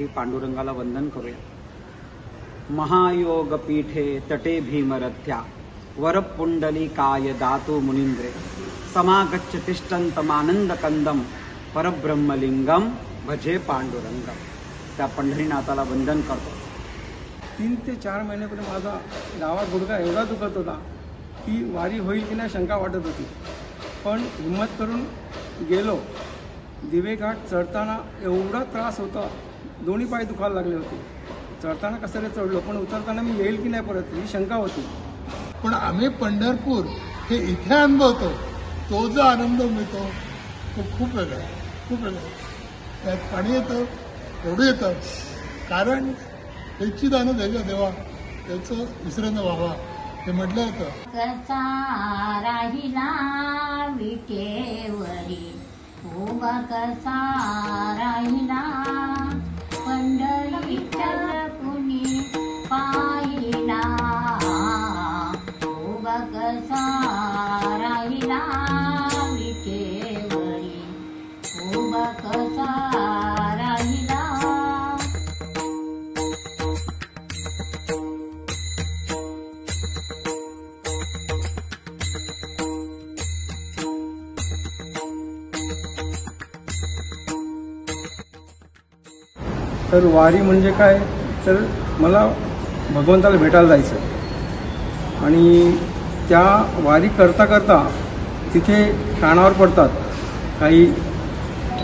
करण्यासाठी पांडुरंगाला वंदन करूया। महायोग पीठे तटे भीमरथ्या वरपुंडलिकाय दातु मुनींद्रे समागच्छ तिष्ठन्तमानंदकंदम परब्रह्मलिंगम भजे पांडुरंगम। त्या पंढरीनाथाला वंदन करतो। 3 ते 4 महिन्यापूर्वी माझा डावा गुडघा एवढा दुखत होता की वारी होईल की नाही शंका वाटत होती, पण हिम्मत करून गेलो। दिवे घाट चढताना एवढा त्रास होता, दोन्ही पाय दुखायला लागले होते। चढताना कसं रे चढलो, पण उतरताना मी येईल की नाही परत ही शंका होती। पण आम्ही पंढरपूर हे इथे अनुभवतो, तो जो आनंद मिळतो तो खूप वेगळा आहे, खूप वेगळा आहे। त्यात पाणी येतं, एवढं येतं, कारण त्याची दानं द्यायला देवा, त्याचं विसरणं व्हावा हे म्हटलं होतं। कसा राहिला विटेवरी उभा कसा राहिला पंढरीच्या कुणी पाहिला उभा कसा राहिला विटेवरी उभा कसा राहिला। तर वारी म्हणजे काय, तर मला भगवंताला भेटायला जायचं आणि त्या वारी करता करता तिथे कानावर पडतात काही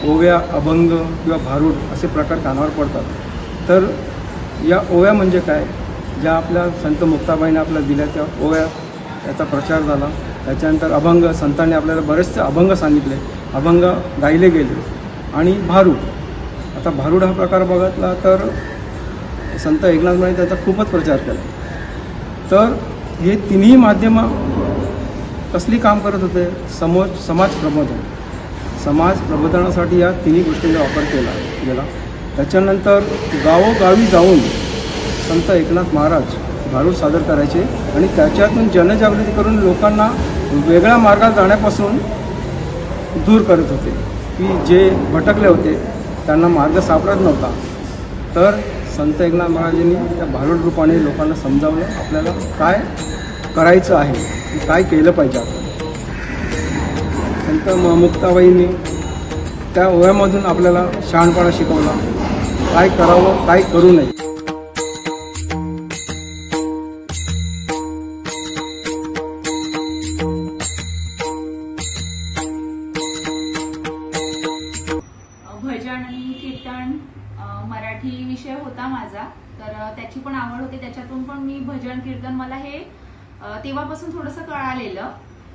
ओव्या, अभंग किंवा भारूड असे प्रकार कानावर पडतात। तर या ओव्या म्हणजे काय, ज्या आपल्या संत मुक्ताबाईने आपल्याला दिल्या त्या ओव्या, त्याचा प्रचार झाला। त्याच्यानंतर अभंग, संतांनी आपल्याला बरेचसे अभंग सांगितले, अभंग गायले गेले। आणि भारूड, आता भारूड हा प्रकार बघितला तर संत एकनाथ महाराजांनी त्याचा खूपच प्रचार केला। तर हे तिन्ही माध्यमं कसली काम करत होते, समाज प्रबोधन, समाज प्रबोधनासाठी या तिन्ही गोष्टींचा वापर केला गेला। त्याच्यानंतर गावोगावी जाऊन संत एकनाथ महाराज भारूड सादर करायचे आणि त्याच्यातून जनजागृती करून लोकांना वेगळ्या मार्गात जाण्यापासून दूर करत होते, की जे भटकले होते त्यांना मार्ग सापडत नव्हता। तर संत एकनाथ महाराजांनी त्या भारूड रूपाने लोकांना समजावलं आपल्याला काय करायचं आहे, काय केलं पाहिजे आपण। संत मुक्ताबाईंनी त्या ओव्यामधून आपल्याला शहाणपणा शिकवला, काय करावं काय करू नये। भजन आणि कीर्तन मराठी विषय होता माझा, तर त्याची पण आवड होती, त्याच्यातून पण मी भजन कीर्तन मला हे तेव्हापासून थोडंसं कळालेलं।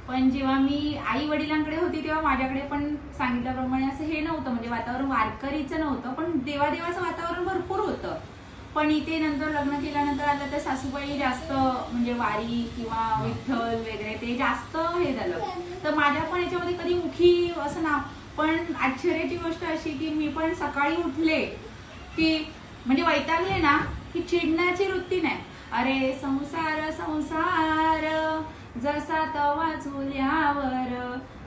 पण जेव्हा मी आई वडिलांकडे होती तेव्हा माझ्याकडे पण सांगितल्याप्रमाणे असं हे नव्हतं, म्हणजे वातावरण वारकरीचं नव्हतं, पण देवादेवाचं वातावरण भरपूर होतं। पण इथे नंतर लग्न केल्यानंतर आता त्या सासूबाई जास्त म्हणजे वारी किंवा विठ्ठल वगैरे ते जास्त हे झालं, तर माझ्या पण याच्यामध्ये कधी मुखी असं ना। पण आश्चर्याची गोष्ट अशी की मी पण सकाळी उठले की म्हणजे वैतागले ना की चिडण्याची वृत्ती नाही। अरे संसार संसार जसा तवा चुल्यावर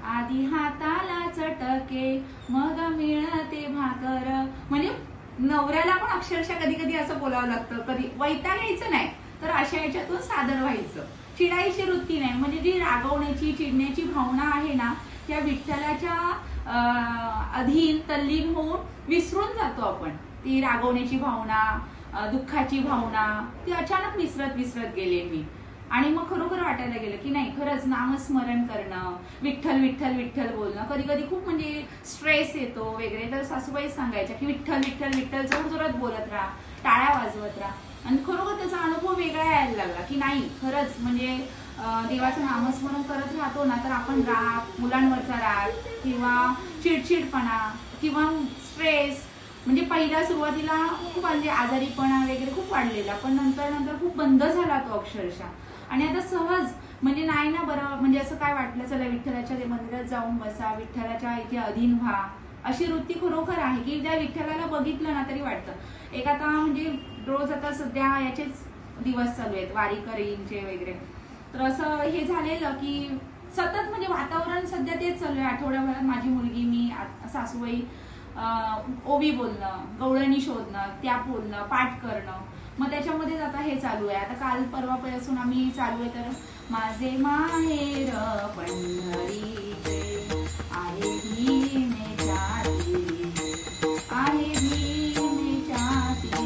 आधी हाताला चटके मग मिळते भाकर, म्हणजे नवऱ्याला पण अक्षरशः कधी कधी असं बोलावं लागतं, कधी वैतागायचं नाही तर अशा याच्यातून सादर व्हायचं। चिडायची वृत्ती नाही, म्हणजे जी रागवण्याची चिडण्याची भावना आहे ना त्या विठ्ठलाच्या अधीन तल्लीन होऊन विसरून जातो आपण। ती रागवण्याची भावना, दुःखाची भावना ती अचानक विसरत गेले मी। आणि मग खरोखर वाटायला गेलं की नाही खरंच नामस्मरण करणं, विठ्ठल विठ्ठल विठ्ठल बोलणं, कधी कधी खूप म्हणजे स्ट्रेस येतो वगैरे, तर सासूबाई सांगायच्या की विठ्ठल विठ्ठल विठ्ठल जोरजोरात बोलत राहा, टाळ्या वाजवत राहा। आणि खरोखर त्याचा अनुभव वेगळा यायला लागला की नाही खरंच म्हणजे देवाचं नामस्मरण करत राहतो ना तर आपण राग, मुलांवरचा राग किंवा चिडचिडपणा किंवा स्ट्रेस, म्हणजे पहिल्या सुरुवातीला खूप म्हणजे आजारीपणा वगैरे खूप वाढलेला, पण नंतर खूप बंद झाला तो अक्षरशः। आणि आता सहज म्हणजे नाही ना बरं, म्हणजे असं काय वाटलं चला विठ्ठलाच्या मंदिरात जाऊन बसा, विठ्ठलाच्या इथे अधीन व्हा, अशी वृत्ती खरोखर आहे की त्या विठ्ठलाला बघितलं ना तरी वाटतं। एक आता म्हणजे रोज आता सध्या याचेच दिवस चालू आहेत वारीकरींचे वगैरे, तर असं हे झालेलं की सतत म्हणजे वातावरण सध्या तेच चालू आहे। आठवड्याभरात माझी मुलगी, मी, सासूबाई ओवी बोलणं, गवळणी शोधणं, त्या बोलणं, पाठ करणं. मग त्याच्यामध्येच आता हे चालू आहे. आता काल परवापासून आम्ही चालू आहे. तर माझे माहेर पंढरीचे आहे भीमेच्या तीरी, आहे भीमेच्या तीरी.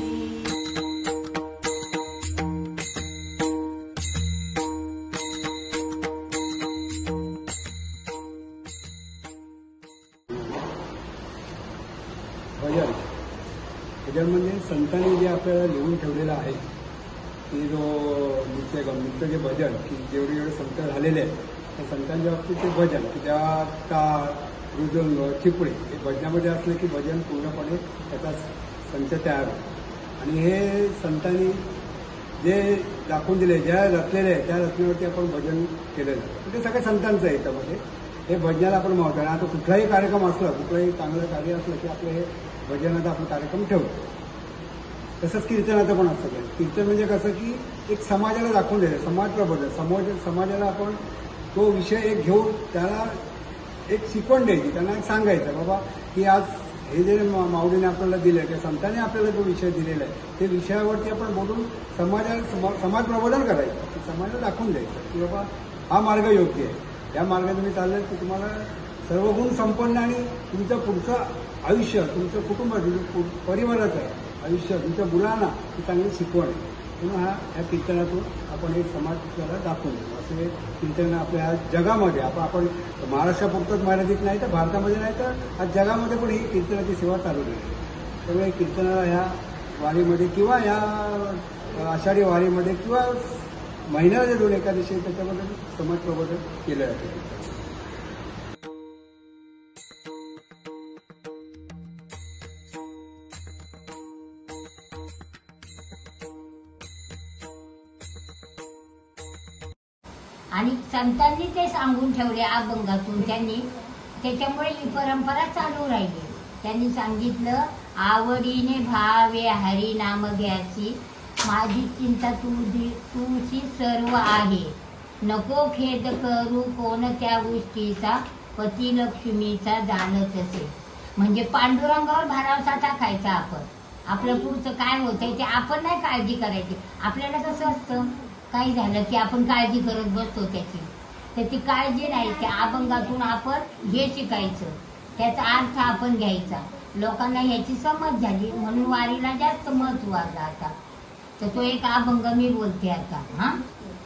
भजन म्हणजे संतांनी जे आपल्याला लिहून ठेवलेलं आहे की जो नित्य जे भजन की जेवढे संत झालेले आहेत त्या संतांच्या बाबतीत ते भजन की त्या टाळ, मृदंग, चिपळे हे भजनामध्ये असले की भजन पूर्णपणे त्याचा संच तयार होतो. आणि हे संतांनी जे दाखवून दिले, ज्या रचलेले आहे त्या रचनेवरती आपण भजन केलेलं आहे. ते सगळ्या संतांचं आहे याच्यामध्ये. हे भजनाला आपण महत्व आहे. आता कुठलाही कार्यक्रम असला, कुठलंही चांगलं कार्य असलं की आपलं हे भजनाचा आपण कार्यक्रम ठेवतो. तसंच कीर्तनाचं पण असतं. कीर्तन म्हणजे कसं की एक समाजाला दाखवून द्यायचं, समाज प्रबोधन, समाजाला आपण तो विषय एक घेऊन त्याला एक शिकवण द्यायची, त्यांना एक सांगायचं बाबा की आज हे जे माऊलीने आपल्याला दिलं, त्या संतांनी आपल्याला जो विषय दिलेला आहे ते विषयावरती आपण बोलून समाज प्रबोधन करायचं, समाजाला दाखवून द्यायचं की बाबा हा मार्ग योग्य आहे, या मार्गाने तुम्ही चाललात की तुम्हाला सर्व गुण संपन्न आणि तुमचं पुढचं आयुष्य, तुमचं कुटुंब, परिवाराचं आयुष्य, तुमच्या मुलांना ही चांगली शिकवण आहे. म्हणून ह्या कीर्तनातून आपण एक समाजाला दाखवून देतो. असे कीर्तन आपल्या जगामध्ये आपण महाराष्ट्रापुरतंच मर्यादित नाही तर भारतामध्ये नाही तर आज जगामध्ये पण ही कीर्तनाची सेवा चालू आहे. त्यामुळे कीर्तनाला ह्या वारीमध्ये किंवा ह्या आषाढी वारीमध्ये किंवा महिन्याला 2 एकादशी त्याच्यामध्ये समाज प्रबोधन केलं जातं. आणि संतांनी ते सांगून ठेवले अभंगातून. त्यांनी त्याच्यामुळे ही परंपरा चालू राहिली. त्यांनी सांगितलं, आवडीने भावे हरी नाम घ्यासी, माझी चिंता तुझी सर्व आहे, नको खेद करू कोणत्या गोष्टीचा, पती लक्ष्मीचा जाणत असे. म्हणजे पांडुरंगावर भरवसा टाकायचा. आपण आपलं पुढचं काय होतंय ते आपण नाही काळजी करायची. आपल्याला कसं असतं, काही झालं की आपण काळजी करत बसतो त्याची, तर ती काळजी नाही. त्या अभंगातून आपण हे शिकायचं, त्याचा अर्थ आपण घ्यायचा. लोकांना ह्याची समज झाली म्हणून वारीला जास्त महत्व आलं आता. तर तो एक अभंग मी बोलते आता.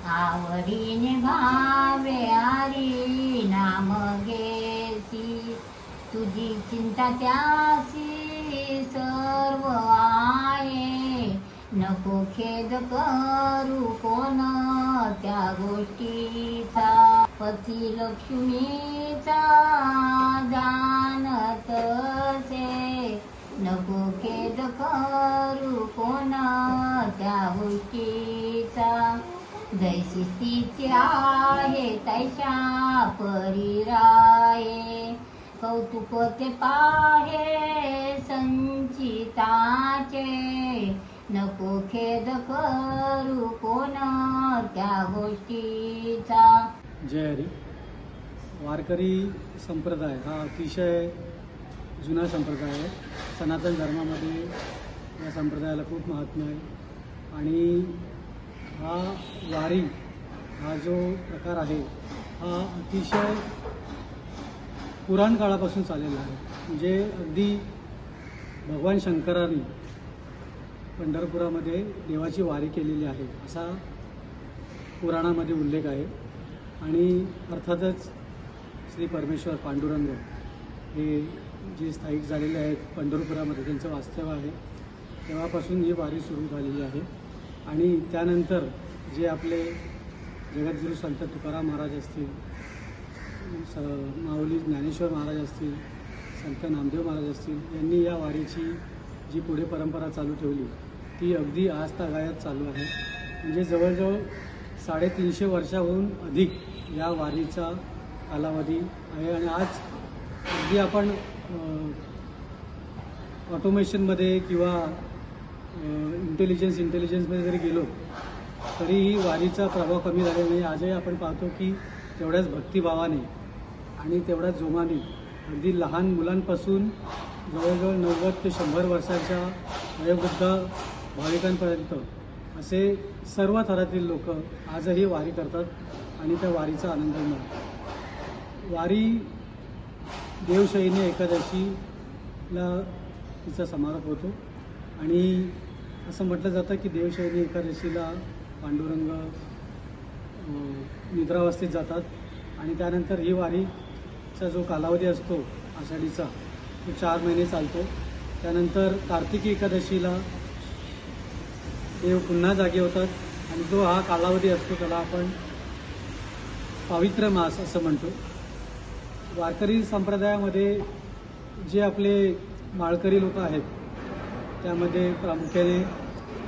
आवडीने भावे हरी नाम घेसी, तुझी चिंता त्यासी सर्व आहे, नको खेद करू कोण त्या गोष्टीचा, पती लक्ष्मीचा जाणत असे, नको खेद करू कोण त्या गोष्टीचा, जैसी स्थिती आहे तैशा परी राये, कौतुक ते पाहे संचिताचे, नको खेद करू कोण त्या गोष्टीचा. जय हरी. वारकरी संप्रदाय हा अतिशय जुना संप्रदाय आहे. सनातन धर्मामध्ये या संप्रदायाला खूप महात्म्य आहे. आणि हा वारी हा जो प्रकार आहे हा अतिशय पुराण काळापासून चाललेला आहे. म्हणजे अगदी भगवान शंकरांनी पंढरपुरामध्ये देवाची वारी केलेली आहे असा पुराणामध्ये उल्लेख आहे. आणि अर्थातच श्री परमेश्वर पांडुरंग हे जे स्थायिक झालेले आहेत पंढरपुरामध्ये, त्यांचं वास्तव्य आहे, तेव्हापासून ही वारी सुरू झालेली आहे. आणि त्यानंतर जे आपले जगद्गुरू संत तुकाराम महाराज असतील, माऊली ज्ञानेश्वर महाराज असतील, संत नामदेव महाराज असतील, यांनी या वारीची जी पुढे परंपरा चालू ठेवली ती अगदी आजतागायत चालू आहे. म्हणजे जवळजवळ 350 वर्षाहून अधिक या वारीचा कालावधी आहे. आणि आज अगदी आपण ऑटोमेशनमध्ये किंवा इंटेलिजन्समध्ये जरी गेलो तरी ही वारीचा प्रभाव कमी झालेला नाही. आजही आपण पाहतो की तेवढ्याच भक्तिभावाने आणि तेवढ्याच जोमाने अगदी लहान मुलांपासून जवळजवळ 90 ते 100 वर्षांच्या वयोवृद्ध भाविकांपर्यंत असे सर्व थरातील लोक आजही वारी करतात आणि त्या वारीचा आनंद मिळतात. वारी देवशयनी एकादशीला तिचा समारोप होतो आणि असं म्हटलं जातं की देवशयनी एकादशीला पांडुरंग निद्रावस्थेत जातात आणि त्यानंतर ही वारीचा जो कालावधी असतो आषाढीचा तो 4 महिने चालतो. त्यानंतर कार्तिकी एकादशीला देव पुन्हा जागे होतात आणि जो हा कालावधी असतो त्याला आपण पावित्र्य मास असं म्हणतो. वारकरी संप्रदायामध्ये जे आपले माळकरी लोक आहेत त्यामध्ये प्रामुख्याने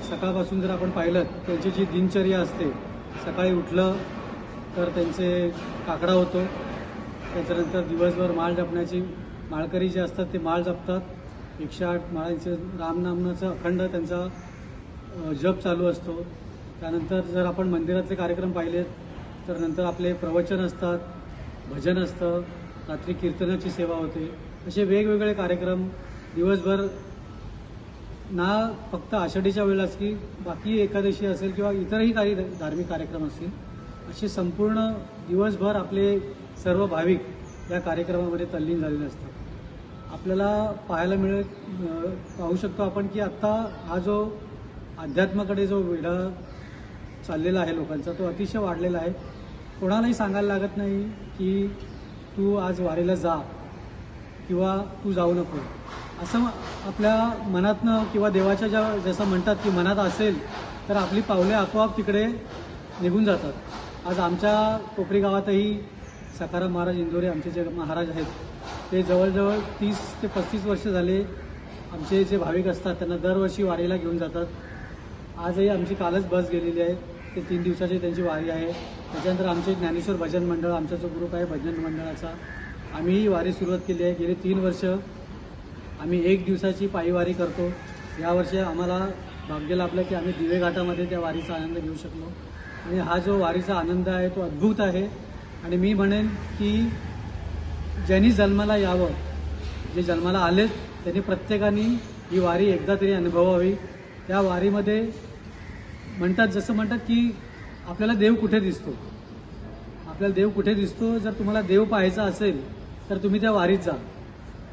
सकाळपासून जर आपण पाहिलं त्यांची जी दिनचर्या असते, सकाळी उठलं तर त्यांचे काकडा होतो, त्याच्यानंतर दिवसभर माळ जपण्याची माळकरी जे असतात ते माळ जपतात. 108 माळांचे रामनामाचा अखंड त्यांचा जप चालू असतो. त्यानंतर जर आपण मंदिरातले कार्यक्रम पाहिले तर नंतर आपले प्रवचन असतात, भजन असतं, रात्री कीर्तनाची सेवा होते. असे वेगवेगळे कार्यक्रम दिवसभर ना फक्त आषाढीच्या वेळेलाच की बाकी एकादशी असेल किंवा इतरही काही धार्मिक कार्यक्रम असतील असे संपूर्ण दिवसभर आपले सर्व भाविक या कार्यक्रमामध्ये तल्लीन झालेले असतात. आपल्याला पाहू शकतो आपण की आत्ता हा जो अध्यात्माकडे जो वेढा चाललेला आहे लोकांचा तो अतिशय वाढलेला आहे. कोणालाही सांगायला लागत नाही की तू आज वारीला जा किंवा तू जाऊ नको, असं आपल्या मनातनं किंवा देवाच्या जसं म्हणतात की मनात असेल तर आपली पावले आपोआप तिकडे निघून जातात. आज आमच्या कोपरी गावातही सखाराम महाराज इंदोरे आमचे जे महाराज आहेत ते जवळजवळ 30 ते 35 वर्ष झाले आमचे जे भाविक असतात त्यांना दरवर्षी वारीला घेऊन जातात. आजही आमची कालच बस गेलेली आहे, ते 3 दिवसाची त्यांची वारी आहे. त्याच्यानंतर आमचे ज्ञानेश्वर भजन मंडळ आमचा जो ग्रुप आहे भजन मंडळाचा आम्ही ही वारी सुरुवात केली आहे. गेली 3 वर्ष आम्ही 1 दिवसाची पायी वारी करतो. यावर्षी आम्हाला भाग्य लाभलं की आम्ही दिवे घाटामध्ये त्या वारीचा आनंद घेऊ शकलो आणि हा जो वारीचा आनंद आहे तो अद्भुत आहे. आणि मी म्हणेन की ज्यांनी जन्माला यावं, जे जन्माला आलेत त्यांनी प्रत्येकाने ही वारी एकदा तरी अनुभवावी. त्या वारीमध्ये जसं म्हणतात की आपल्याला देव कुठे दिसतो, आपल्याला देव कुठे दिसतो. जर तुम्हाला देव पाहायचा असेल तर तुम्ही त्या वारीत जा.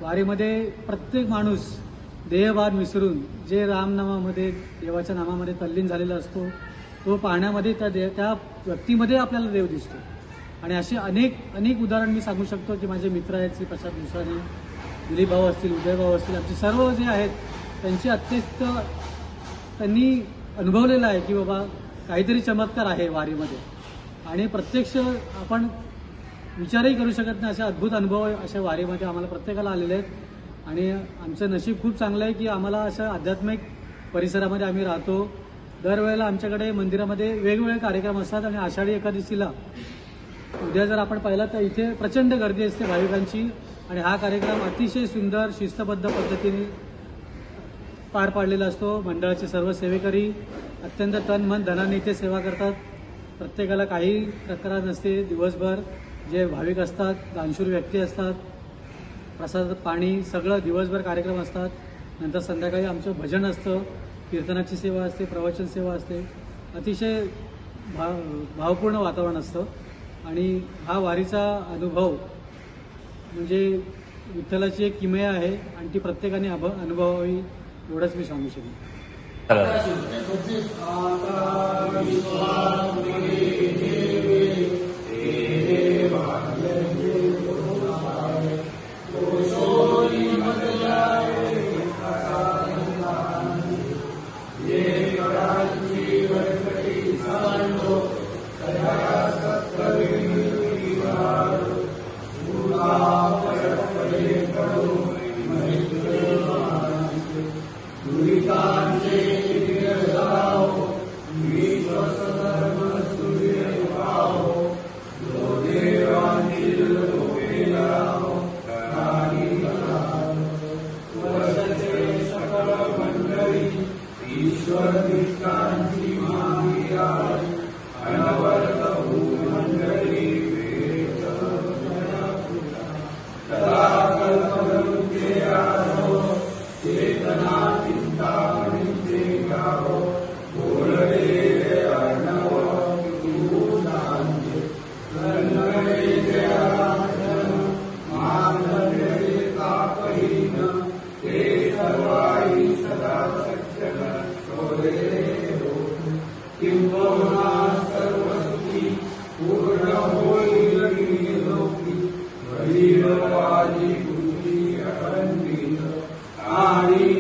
वारीमध्ये प्रत्येक माणूस देहभान विसरून जे रामनामामध्ये देवाच्या नामामध्ये तल्लीन झालेला असतो तो पाहण्यामध्ये त्या व्यक्तीमध्ये आपल्याला देव दिसतो. आणि असे अनेक उदाहरण मी सांगू शकतो की माझे मित्र आहेत श्री प्रसाद मुसानी, दिलीप भाऊ असतील, उदय भाऊ असतील, आमचे सर्व जे आहेत त्यांची अत्यंत त्यांनी अनुभवलेलं आहे की बाबा काहीतरी चमत्कार आहे वारीमध्ये आणि प्रत्यक्ष आपण विचारही करू शकत नाही असे अद्भुत अनुभव अशा वारीमध्ये आम्हाला प्रत्येकाला आलेले आहेत. आणि आमचं नशीब खूप चांगलं आहे की आम्हाला अशा आध्यात्मिक परिसरामध्ये आम्ही राहतो. दरवेळेला आमच्याकडे मंदिरामध्ये वेगवेगळे कार्यक्रम असतात आणि आषाढी एकादशीला उद्या जर आपण पाहिलं तर इथे प्रचंड गर्दी असते भाविकांची आणि हा कार्यक्रम अतिशय सुंदर शिस्तबद्ध पद्धतीने पार पाडलेला असतो. मंडळाचे सर्व सेवेकरी अत्यंत तन मन धनाने इथे सेवा करतात. प्रत्येकाला काही तक्रार नसते. दिवसभर जे भाविक असतात, दानशूर व्यक्ती असतात, प्रसाद पाणी सगळं दिवसभर कार्यक्रम असतात. नंतर संध्याकाळी आमचं भजन असतं, कीर्तनाची सेवा असते, प्रवचन सेवा असते. अतिशय भावपूर्ण वातावरण असतं आणि हा वारीचा अनुभव म्हणजे विठ्ठलाची एक किमया आहे आणि ती प्रत्येकाने अनुभवावी एवढंच मी सांगू शकेन. कदा कल्पवृक्षे आणि